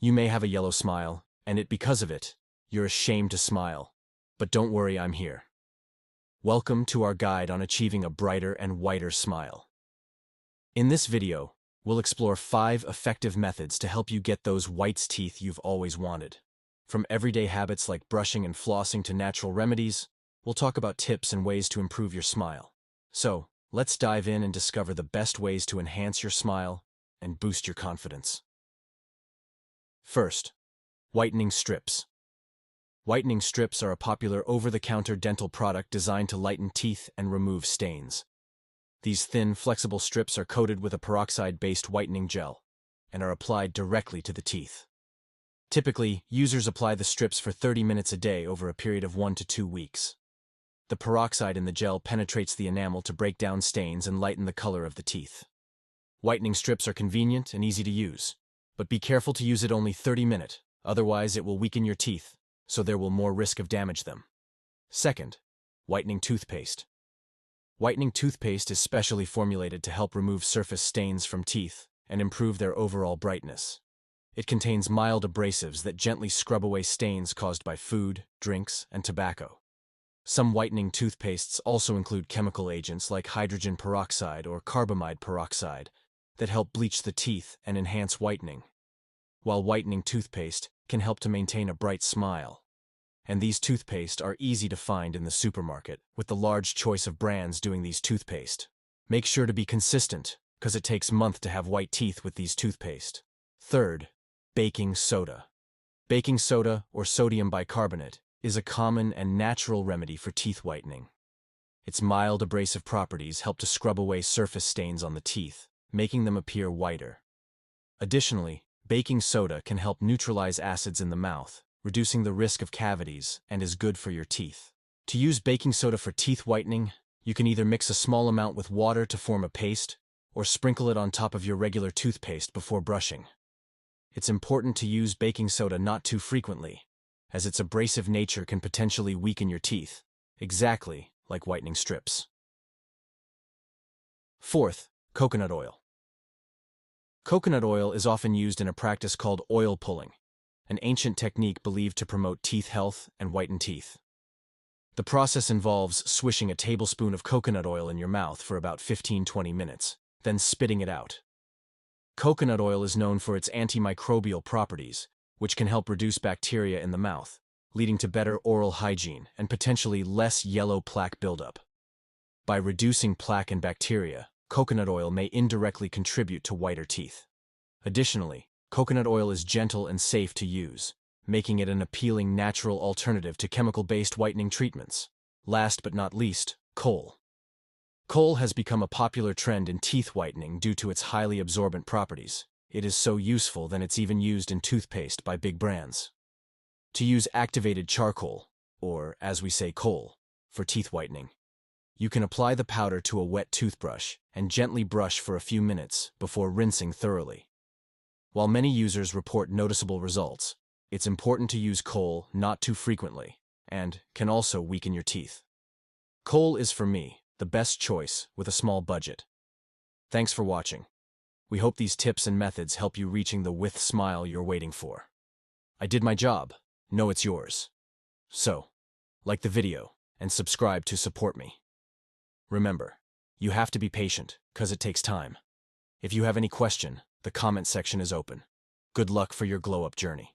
You may have a yellow smile, and because of it, you're ashamed to smile. But don't worry, I'm here. Welcome to our guide on achieving a brighter and whiter smile. In this video, we'll explore 5 effective methods to help you get those white teeth you've always wanted. From everyday habits like brushing and flossing to natural remedies, we'll talk about tips and ways to improve your smile. So, let's dive in and discover the best ways to enhance your smile and boost your confidence. First, whitening strips. Whitening strips are a popular over-the-counter dental product designed to lighten teeth and remove stains. These thin, flexible strips are coated with a peroxide-based whitening gel and are applied directly to the teeth. Typically, users apply the strips for 30 minutes a day over a period of 1 to 2 weeks. The peroxide in the gel penetrates the enamel to break down stains and lighten the color of the teeth. Whitening strips are convenient and easy to use, but be careful to use it only 30 minutes, otherwise it will weaken your teeth, so there will more risk of damage them. Second, whitening toothpaste. Whitening toothpaste is specially formulated to help remove surface stains from teeth and improve their overall brightness. It contains mild abrasives that gently scrub away stains caused by food, drinks, and tobacco. Some whitening toothpastes also include chemical agents like hydrogen peroxide or carbamide peroxide that help bleach the teeth and enhance whitening, while whitening toothpaste can help to maintain a bright smile. And these toothpaste are easy to find in the supermarket, with the large choice of brands doing these toothpaste. Make sure to be consistent, because it takes months to have white teeth with these toothpaste. Third, baking soda. Baking soda, or sodium bicarbonate, is a common and natural remedy for teeth whitening. Its mild abrasive properties help to scrub away surface stains on the teeth, making them appear whiter. Additionally, baking soda can help neutralize acids in the mouth, reducing the risk of cavities, and is good for your teeth. To use baking soda for teeth whitening, you can either mix a small amount with water to form a paste, or sprinkle it on top of your regular toothpaste before brushing. It's important to use baking soda not too frequently, as its abrasive nature can potentially weaken your teeth, exactly like whitening strips. Fourth, coconut oil. Coconut oil is often used in a practice called oil pulling, an ancient technique believed to promote teeth health and whiten teeth. The process involves swishing a tablespoon of coconut oil in your mouth for about 15-20 minutes, then spitting it out. Coconut oil is known for its antimicrobial properties, which can help reduce bacteria in the mouth, leading to better oral hygiene and potentially less yellow plaque buildup. By reducing plaque and bacteria, coconut oil may indirectly contribute to whiter teeth. Additionally, coconut oil is gentle and safe to use, making it an appealing natural alternative to chemical-based whitening treatments. Last but not least, kohl. Kohl has become a popular trend in teeth whitening due to its highly absorbent properties. It is so useful that it's even used in toothpaste by big brands. To use activated charcoal, or as we say kohl, for teeth whitening, you can apply the powder to a wet toothbrush and gently brush for a few minutes before rinsing thoroughly. While many users report noticeable results, it's important to use kohl not too frequently and can also weaken your teeth. Kohl is, for me, the best choice with a small budget. Thanks for watching. We hope these tips and methods help you reaching the with smile you're waiting for. I did my job. Know it's yours. So, like the video and subscribe to support me. Remember, you have to be patient, because it takes time. If you have any question, the comment section is open. Good luck for your glow-up journey.